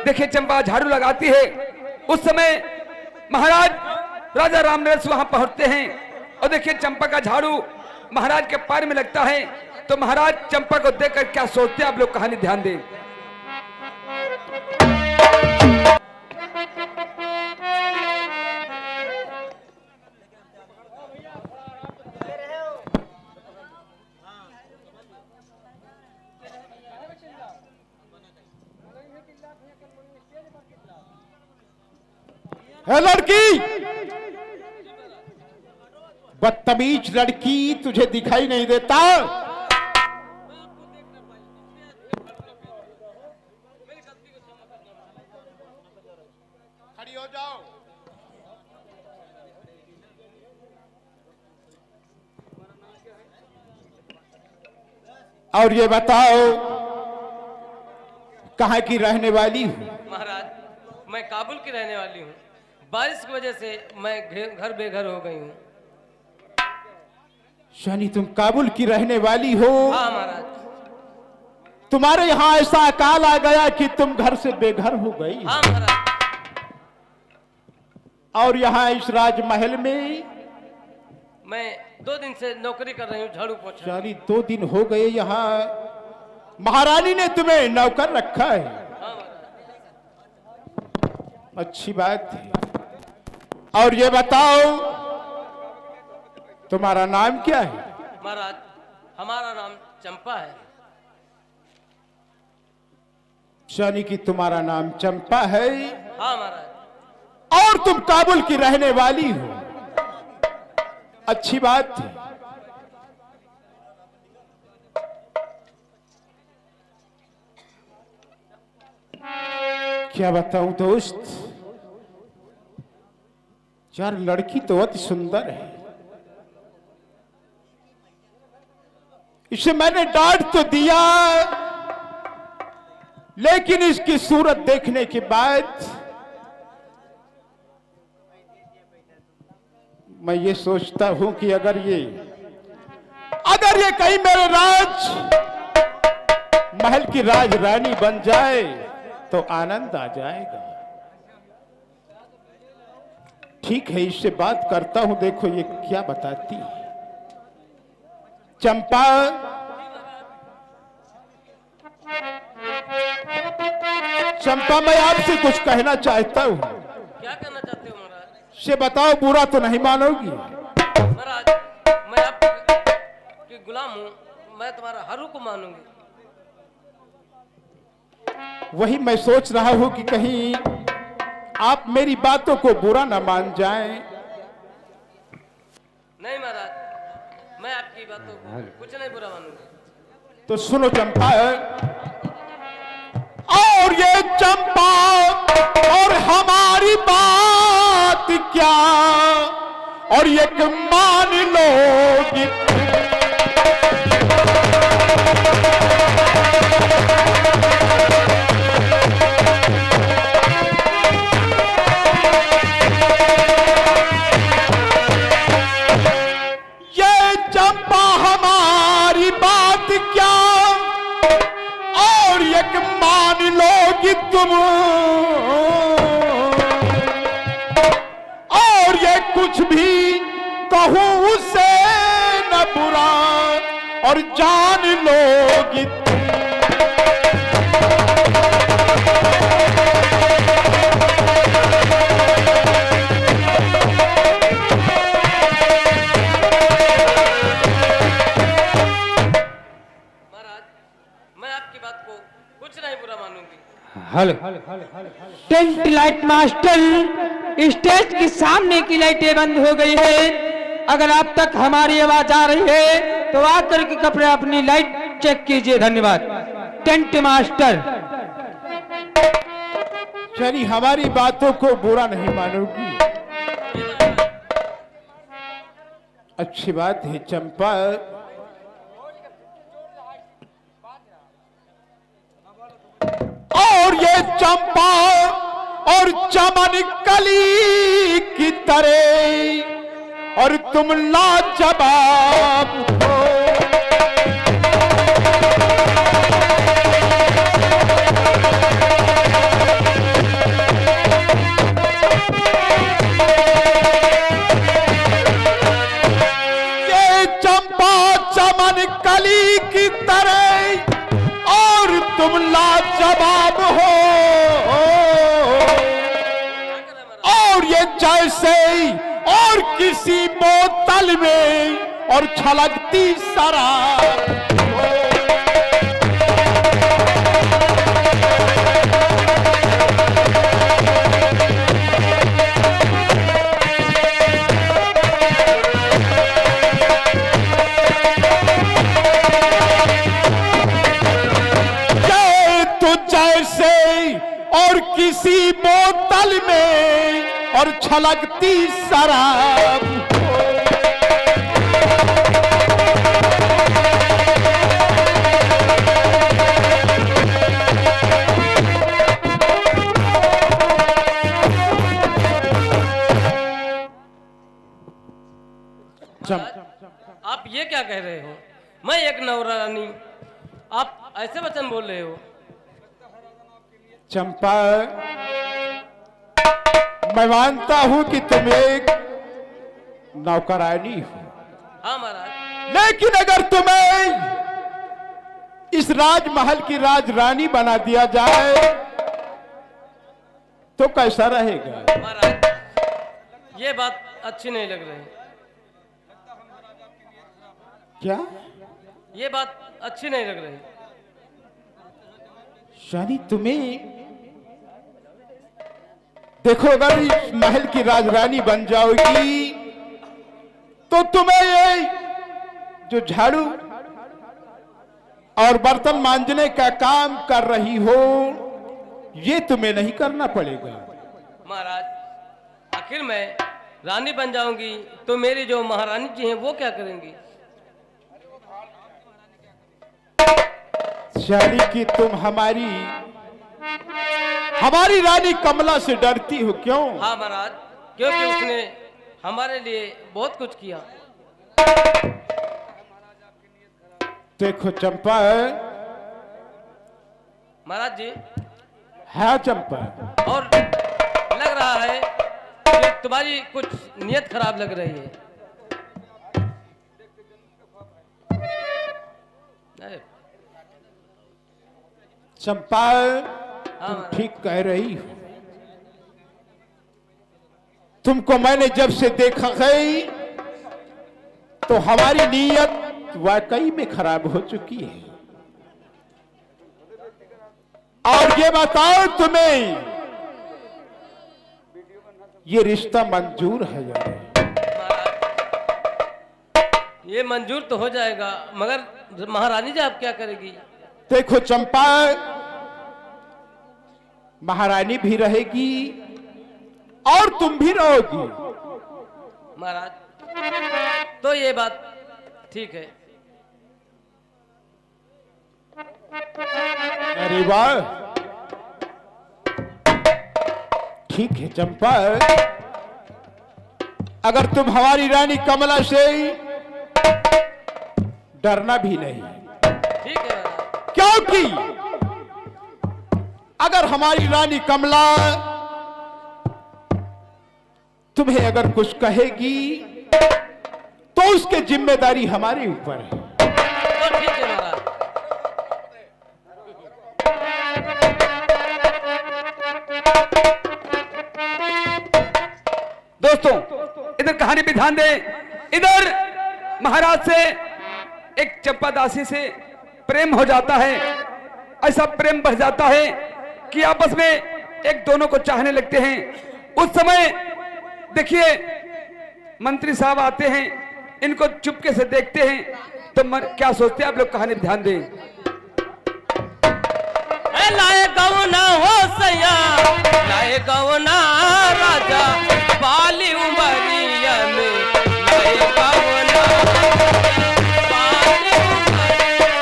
देखिए चंपा झाड़ू लगाती है। उस समय महाराज राजा रामनरेश वहां पहुंचते हैं और देखिए चंपा का झाड़ू महाराज के पैर में लगता है। तो महाराज चंपा को देखकर क्या सोचते हैं, आप लोग कहानी ध्यान दें। है लड़की, बदतमीज लड़की, तुझे दिखाई नहीं देता? खड़ी हो जाओ। और ये बताओ कहाँ की रहने वाली हूँ? महाराज मैं काबुल की रहने वाली हूँ। बारिश की वजह से मैं घर बेघर हो गई हूँ। शनि, तुम काबुल की रहने वाली हो? हाँ महाराज। तुम्हारे यहाँ ऐसा अकाल आ गया कि तुम घर से बेघर हो गई? हाँ महाराज। और यहाँ इस राजमहल में मैं 2 दिन से नौकरी कर रही हूँ, झाड़ू पोछा। शनि, 2 दिन हो गए यहाँ महारानी ने तुम्हें नौकर रखा है। हाँ महाराज। अच्छी बात है। और ये बताओ तुम्हारा नाम क्या है? महाराज हमारा नाम चंपा है। शनि की तुम्हारा नाम चंपा है? हाँ महाराज। और तुम काबुल की रहने वाली हो? अच्छी बात है। क्या बताऊं दोस्त, यार लड़की तो अति सुंदर है। इसे मैंने डांट तो दिया, लेकिन इसकी सूरत देखने के बाद मैं ये सोचता हूं कि अगर ये कहीं मेरे महल की राजरानी बन जाए तो आनंद आ जाएगा। ठीक है, इससे बात करता हूं, देखो ये क्या बताती है। चंपा, चंपा मैं आपसे कुछ कहना चाहता हूं। क्या कहना चाहते हो महाराज? से बताओ, बुरा तो नहीं मानोगी? महाराज मैं आपकी गुलाम हूँ, मैं तुम्हारा हरू को मानूंगी। वही मैं सोच रहा हूं कि कहीं आप मेरी बातों को बुरा ना मान जाएं। नहीं महाराज, मैं आपकी बातों को कुछ नहीं बुरा मानूंगी। तो सुनो चंपा, और ये चंपा और हमारी बात क्या, और ये मान लोगी तुम, और ये कुछ भी कहूं उसे न बुरा, और जान लोगी तुम। महाराज मैं आपकी बात को कुछ नहीं बुरा मानूंगी। Hello, tent light master, stage के सामने की लाइटें बंद हो गई है। अगर आप तक हमारी आवाज आ रही है तो आकर के कपड़े अपनी लाइट चेक कीजिए। धन्यवाद। टेंट मास्टर, चली हमारी बातों को बुरा नहीं मानोगी? अच्छी बात है चंपा। और ये चंपा और चमन कली की तरह और तुम लाजवाब हो। ये चंपा चमन कली की तरह और तुम लाजवाब हो। और ये जैसे और किसी बोतल में और छलकती शराब। ये तो जैसे और किसी बोतल में और छलकती शराब। आप ये क्या कह रहे हो? मैं एक नवरानी, आप ऐसे वचन बोल रहे हो? चंपा, मैं मानता हूं कि तुम एक नौकरानी हो, हाँ महाराज। लेकिन अगर तुम्हें इस राजमहल की राजरानी बना दिया जाए तो कैसा रहेगा? महाराज ये बात अच्छी नहीं लग रही। क्या? ये बात अच्छी नहीं लग रही। यानी तुम्हें देखो, अगर इस महल की राजरानी बन जाओगी तो तुम्हें ये जो झाड़ू और बर्तन मांजने का काम कर रही हो ये तुम्हें नहीं करना पड़ेगा। महाराज आखिर मैं रानी बन जाऊंगी तो मेरी जो महारानी जी हैं वो क्या करेंगी? यानी कि तुम हमारी रानी कमला से डरती हो, क्यों? हाँ महाराज, क्योंकि उसने हमारे लिए बहुत कुछ किया। देखो चंपा, महाराज जी। हाँ चंपा, और लग रहा है कि तुम्हारी कुछ नियत खराब लग रही है। चंपा तुम ठीक कह रही हो। तुमको मैंने जब से देखा है तो हमारी नीयत वाकई में खराब हो चुकी है। और ये बताओ, तुम्हें ये रिश्ता मंजूर है या नहीं? ये मंजूर तो हो जाएगा, मगर महारानी जी आप क्या करेगी? देखो चंपा, महारानी भी रहेगी और तुम भी रहोगी। महाराज तो ये बात ठीक है। अरे वाह, ठीक है चंपा, अगर तुम हमारी रानी कमला से डरना भी नहीं, ठीक है महाराज। क्योंकि अगर हमारी रानी कमला तुम्हें अगर कुछ कहेगी तो उसकी जिम्मेदारी हमारे ऊपर है। तो ठीक है महाराज। दोस्तों इधर कहानी पे ध्यान दें। इधर महाराज से एक चंपा दासी से प्रेम हो जाता है। ऐसा प्रेम बढ़ जाता है कि आपस में एक दोनों को चाहने लगते हैं। उस समय देखिए मंत्री साहब आते हैं, इनको चुपके से देखते हैं तो क्या सोचते हैं आप लोग? कहानी पे ध्यान दें। लाए गवना हो सैया, लाए गवना राजा बाली उमरिया में, लाए गवना बाली उमरिया।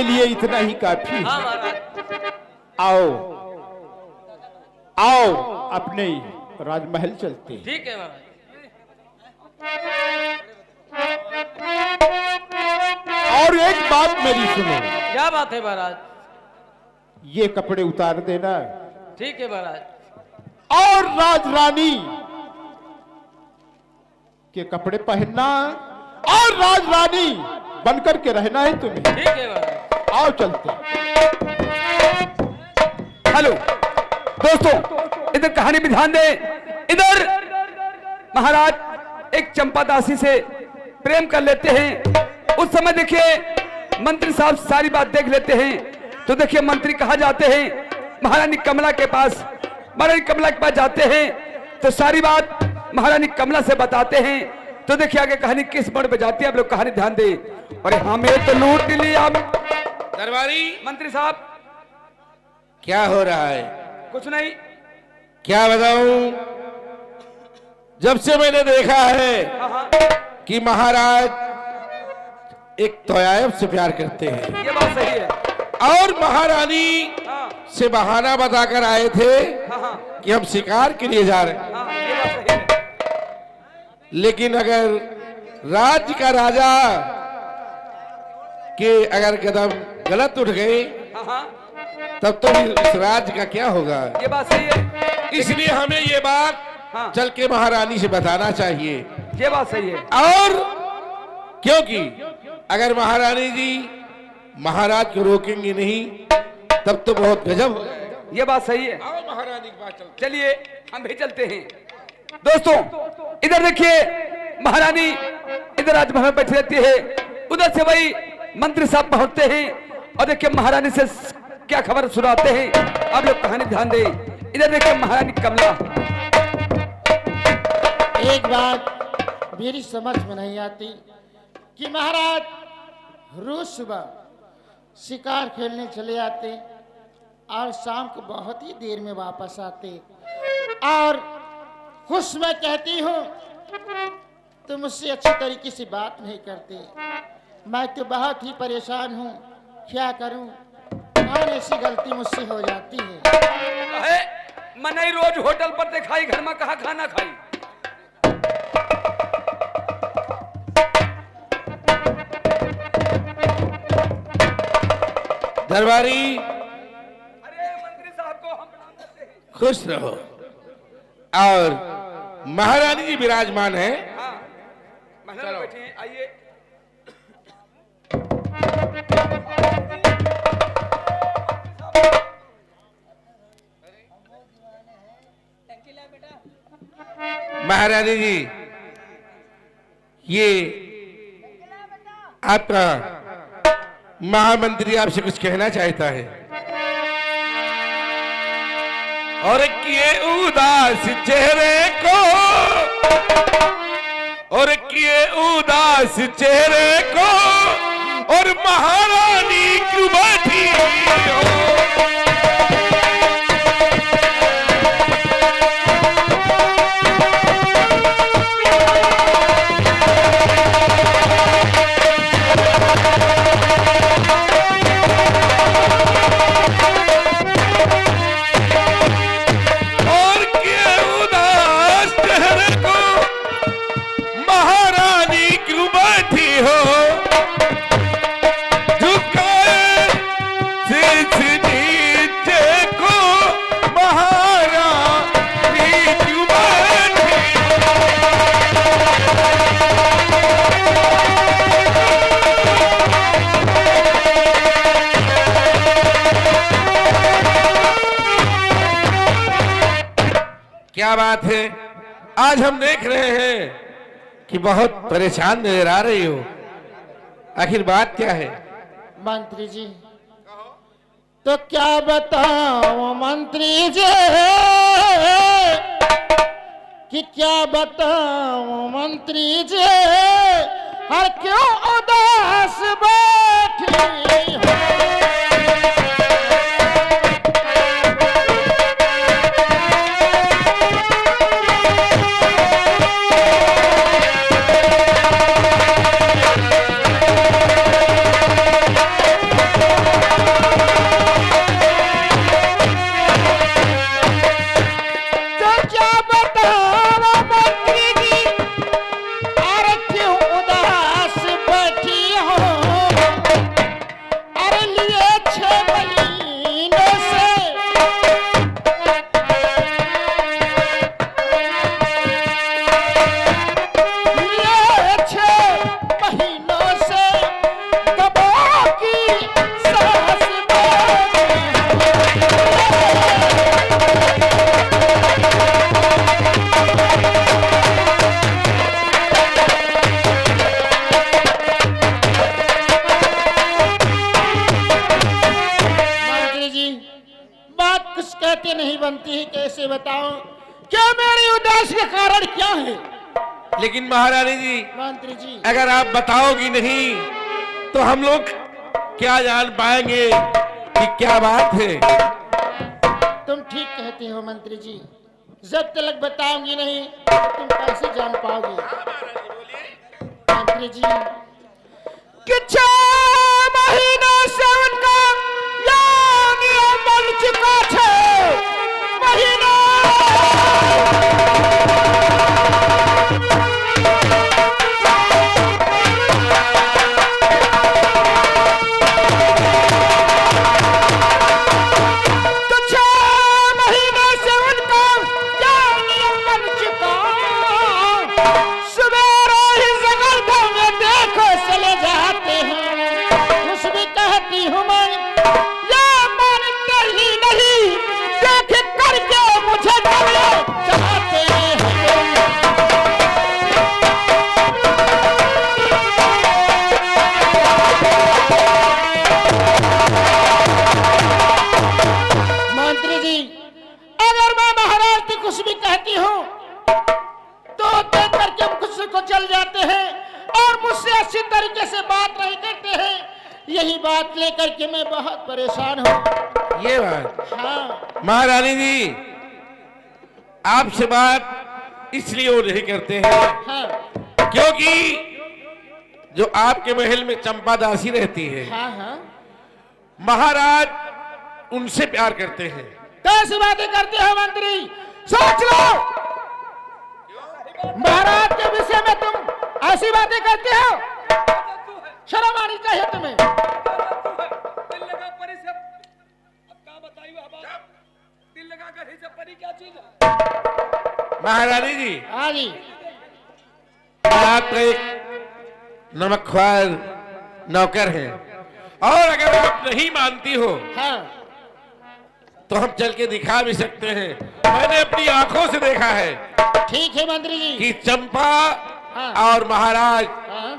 लिए इतना ही काफी हाँ है। महाराज। आओ आओ अपने राजमहल चलते हैं। ठीक है महाराज। और एक बात मेरी सुनो, क्या बात है महाराज? ये कपड़े उतार देना ठीक है महाराज। और राज रानी के कपड़े पहनना और राज रानी बनकर के रहना है तुम्हें। ठीक है महाराज। आओ चलते हैं। हेलो दोस्तों, इधर कहानी में ध्यान दे। इधर महाराज एक चंपा दासी से प्रेम कर लेते हैं। उस समय देखिए मंत्री साहब सारी बात देख लेते हैं। तो देखिए मंत्री कहाँ जाते हैं? महारानी कमला के पास। महारानी कमला के पास जाते हैं तो सारी बात महारानी कमला से बताते हैं। तो देखिए आगे कहानी किस मोड़ पे जाती है, आप लोग कहानी ध्यान दे। अरे हमें तो लूट लिया। दरबारी, मंत्री साहब क्या हो रहा है? कुछ नहीं। क्या बताऊं? जब से मैंने देखा है हाँ हाँ, कि महाराज एक तोयाब से प्यार करते हैं ये बात सही है। और महारानी हाँ से बहाना बताकर आए थे हाँ हाँ कि हम शिकार के लिए जा रहे हैं। हाँ, ये बात सही है। लेकिन अगर राज्य का राजा के अगर कदम गलत उठ गए हाँ हाँ, तब तो इस राज्य का क्या होगा? ये बात सही है। इसलिए हमें ये बात हाँ, चल के महारानी से बताना चाहिए। ये बात सही है। और क्योंकि अगर महारानी जी महाराज को रोकेंगे नहीं तब तो बहुत गजब हो जाएगा। ये बात सही है। आओ महारानी के पास चलते। चलिए हम भी चलते हैं। दोस्तों इधर देखिए महारानी इधर राजमहल में बैठी रहती है। उधर से वही मंत्री साहब पहुंचते हैं और देखिए महारानी से क्या खबर सुनाते हैं। आप लोग कहानी ध्यान दें। इधर देखिए महारानी कमला। एक बात मेरी समझ में नहीं आती कि महाराज रोज सुबह शिकार खेलने चले आते और शाम को बहुत ही देर में वापस आते और खुश मैं कहती हूँ तो मुझसे अच्छी तरीके से बात नहीं करते। मैं तो बहुत ही परेशान हूँ, क्या करूँ? कौन ऐसी गलती मुझसे हो जाती है? मनई रोज होटल पर से खाई, घर में कहा खाना खाई। दरबारी अरे मंत्री साहब को हम प्रणाम करते हैं। खुश रहो। और महारानी जी विराजमान है। हाँ, महल में बैठी हैं, आइए। महारानी जी ये आपका महामंत्री आपसे कुछ कहना चाहता है। और किए उदास चेहरे को, और किए उदास चेहरे को, और महारानी क्यों बैठी हो? क्या बात है, आज हम देख रहे हैं कि बहुत परेशान नजर आ रही हो। आखिर बात क्या है? मंत्री जी तो क्या बताओ मंत्री जी कि क्या बताओ मंत्री जी, हर क्यों उदास बैठी हो? बातें नहीं बनती है, कैसे बताऊं? क्या मेरी उदास के कारण क्या है? लेकिन महारानी जी, मंत्री जी, अगर आप बताओगी नहीं तो हम लोग क्या जान पाएंगे कि क्या बात है। तुम ठीक कहते हो मंत्री जी, जब तक बताऊंगी नहीं तो तुम कैसे जान पाओगे? मंत्री जी, कि 6 महीना से उनका यानी बन चुका है महीना। तो 6 महीने से उनका यानी बन चुका, सवेरे ही जगह में देखो चले जाते हैं। कुछ भी कहती हूँ मैं, ये मानते ही नहीं, देख करके मुझे डरे चाहते हैं। मंत्री जी, अगर मैं महाराज की कुछ भी कहती हूँ तो देख करके कुछ को चल जाते हैं और मुझसे अच्छी तरीके से बात नहीं करते हैं। यही बात लेकर के मैं बहुत परेशान हूँ। ये बात हाँ महारानी जी, आपसे बात इसलिए वो नहीं करते हैं हाँ क्योंकि जो आपके महल में चंपा दासी रहती है, हाँ हाँ, महाराज उनसे प्यार करते हैं। कैसी बातें करते हो मंत्री? सोच लो, महाराज के विषय में तुम ऐसी बातें करते हो, शर्म आनी चाहिए तुम्हें। दिल लगा परी से अब क्या बताइए बात? दिल लगा कर ही से परी क्या चीज है? महारानी जी, हाँ जी, आप तो एक नमकख्वार नौकर हैं और अगर आप नहीं मानती हो हाँ तो हम चल के दिखा भी सकते हैं। मैंने अपनी आंखों से देखा है ठीक है मंत्री जी। कि चंपा हाँ। और महाराज हाँ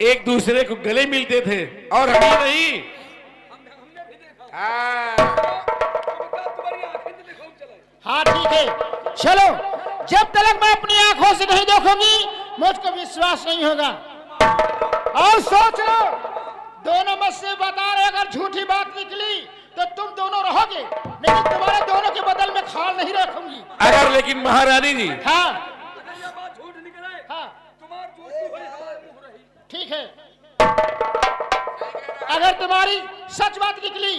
एक दूसरे को गले मिलते थे और हम ही नहीं। हाँ। तुम्हारी आंखें से दिखाओ चले। हाँ ठीक है, चलो, जब तक मैं अपनी आंखों से नहीं देखूंगी मुझको विश्वास नहीं होगा। और सोच लो, दोनों मुझसे बता रहे, अगर झूठी बात निकली तो तुम दोनों रहोगे, लेकिन तुम्हारे दोनों के बदल में खाल नहीं रखूंगी। अगर लेकिन महारानी जी, हाँ अगर ये बात झूठ निकले, हाँ तुम्हारी झूठ की हुई हालत हो रही। ठीक है, अगर तुम्हारी सच बात निकली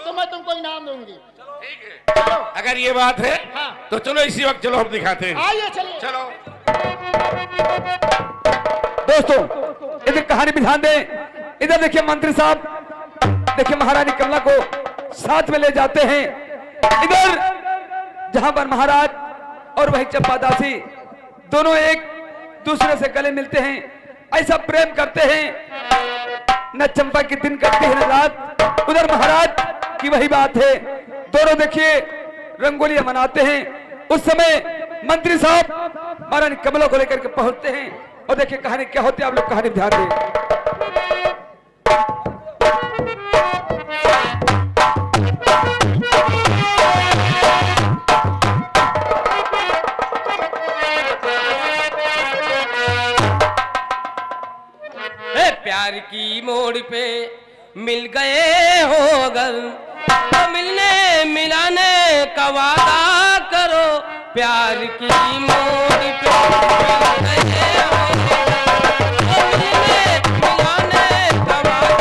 तो मैं तुमको इनाम दूंगी। ठीक है, चलो अगर ये बात है हाँ। तो चलो इसी वक्त चलो हम दिखाते हैं। आइए चलिए। चलो। दोस्तों इधर कहानी भी ध्यान दें। इधर देखिए मंत्री साहब, देखिए महारानी कमला को साथ में ले जाते हैं। इधर जहां पर महाराज और वही चंपा दासी दोनों एक दूसरे से गले मिलते हैं, ऐसा प्रेम करते हैं, न चंपा की दिन करती है न रात। उधर महाराज की वही बात है, दोनों देखिए रंगोलियां मनाते हैं। उस समय मंत्री साहब महारानी कमला को लेकर के पहुंचते हैं और देखिए कहानी क्या होती है, आप लोग कहानी ध्यान दें। प्यार की मोड़ पे मिल गए हो अगर तो मिलने मिलाने का वादा करो। प्यार की मोड़ पे मिल गए हो तो मिलने मिलाने का वादा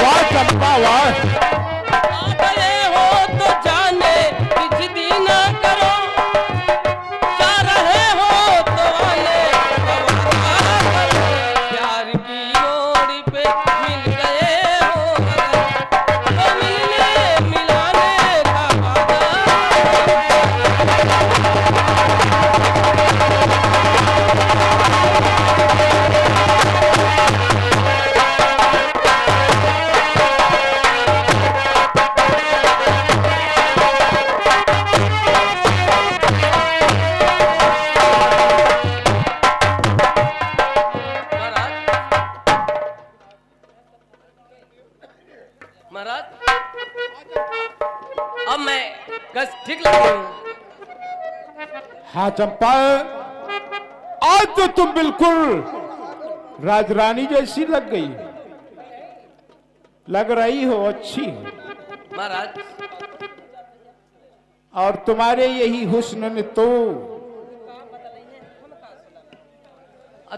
वाह चंपा वाह। प्यार की मोड़ पे मिल गए हो हाँ चंपा, आज तो तुम बिल्कुल राजरानी जैसी लग गई, लग रही हो अच्छी हो। महाराज और तुम्हारे यही हुस्न ने तो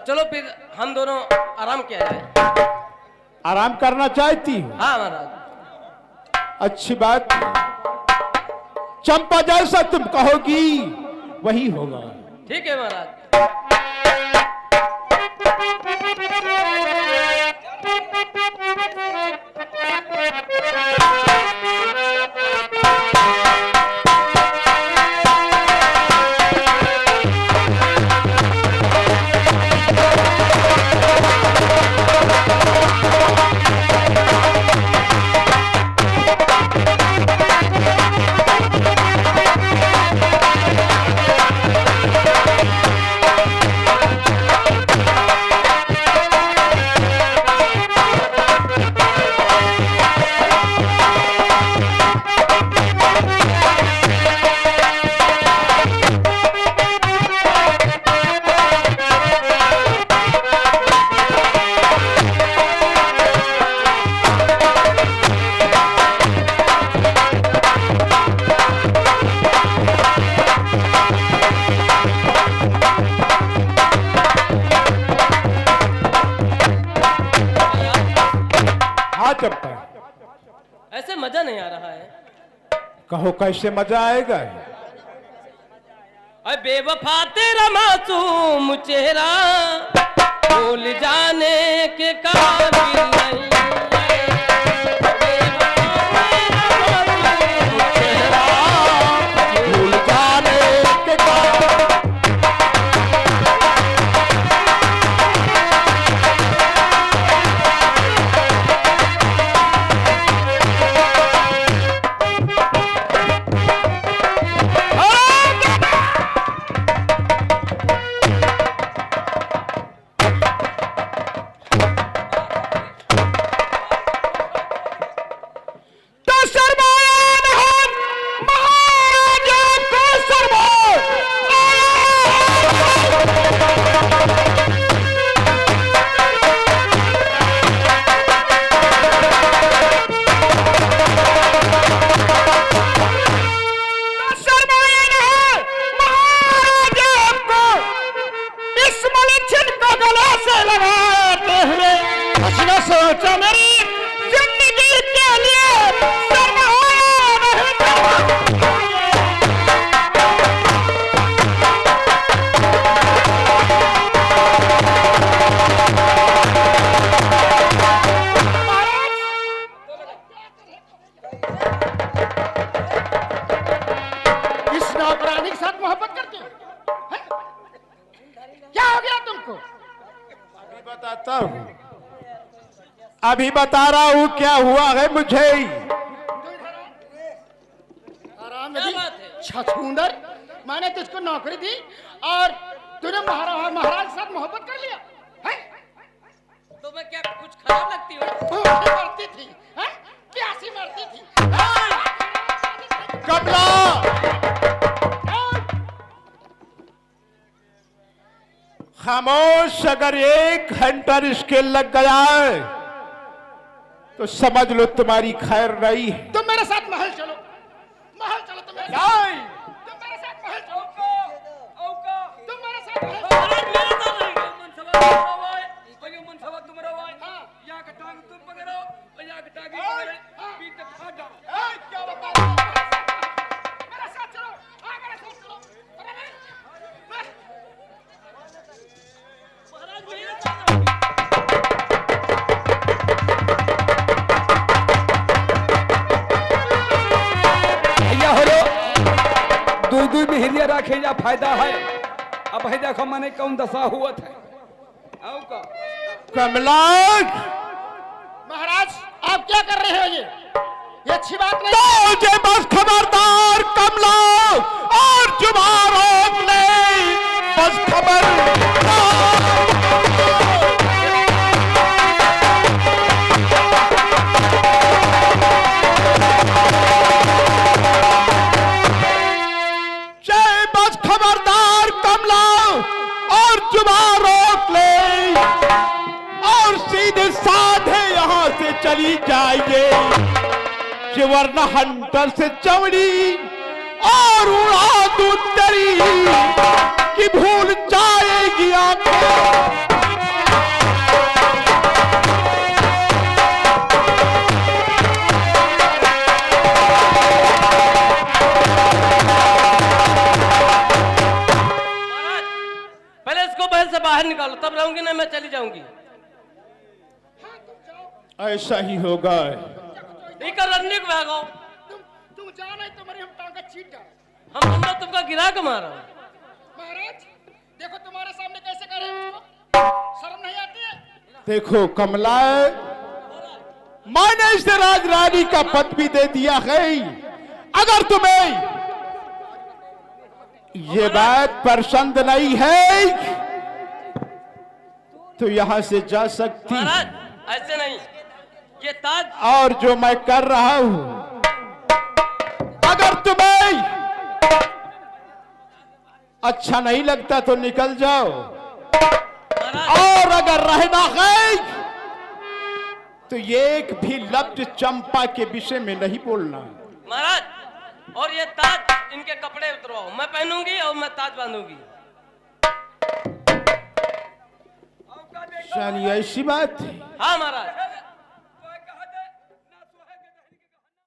चलो फिर हम दोनों आराम किया जाए। आराम करना चाहती हो। हाँ महाराज। अच्छी बात। चंपा जैसा तुम कहोगी वही होगा। ठीक है महाराज। ऐसे मजा नहीं आ रहा है। कहो कैसे मजा आएगा। अरे बेवफा तेरा मासूम चेहरा भूल जाने के काबिल नहीं। अभी बता रहा हूं क्या हुआ है मुझे। छछूंदर, मैंने तुझको नौकरी दी और तूने महाराज के साथ मोहब्बत कर लिया है? तो मैं क्या कुछ खराब लगती हूँ? मरती थी है? प्यासी मरती थी। कमला, खामोश। अगर एक घंटा इसके लग गया है तो समझ लो तुम्हारी खैर नहीं है। तुम मेरे साथ महल चलो, महल चलो। तुम मेरे साथ महल चलो। तुम मेरे साथ क्या बता रहे हो? मेरे साथ चलो, मेरे साथ चलो। दूध में हिरिया रखे जा फायदा है। अब है देखो मने कौन दशा हुआ था। कमला, महाराज आप क्या कर रहे हो? ये अच्छी बात नहीं। तो बस खबरदार कमला, और जुबान रोक ले। बस खबरदार। बस खबरदार। जुबान रोक ले और सीधे साधे यहाँ से चली जाइए, कि वरना हंटर से चमड़ी और उड़ा दूं तेरी कि भूल जाएगी आंखें। महल से बाहर निकालो, तब रहूंगी ना मैं चली जाऊंगी। ऐसा ही होगा। रन्नी को भागो, तुम जाना है तुम्हारी हम टांगा छीट डाल। हम तुमने तुमका गिरा के मारा। महाराज देखो तुम्हारे सामने कैसे कर रहे हैं उसको, शर्म नहीं आती है? देखो कमला, मैंने इसे राजरानी का पद भी दे दिया है। अगर तुम्हें ये बात पसंद नहीं है तो यहां से जा सकती। महाराज ऐसे नहीं, ये ताज और जो मैं कर रहा हूं, अगर तुम्हें अच्छा नहीं लगता तो निकल जाओ, और अगर रहना है तो एक भी लफ्ज चंपा के विषय में नहीं बोलना। महाराज, और ये ताज इनके कपड़े उतरवाओ, मैं पहनूंगी और मैं ताज बांधूंगी। यानी ऐसी बात है? हाँ महाराज।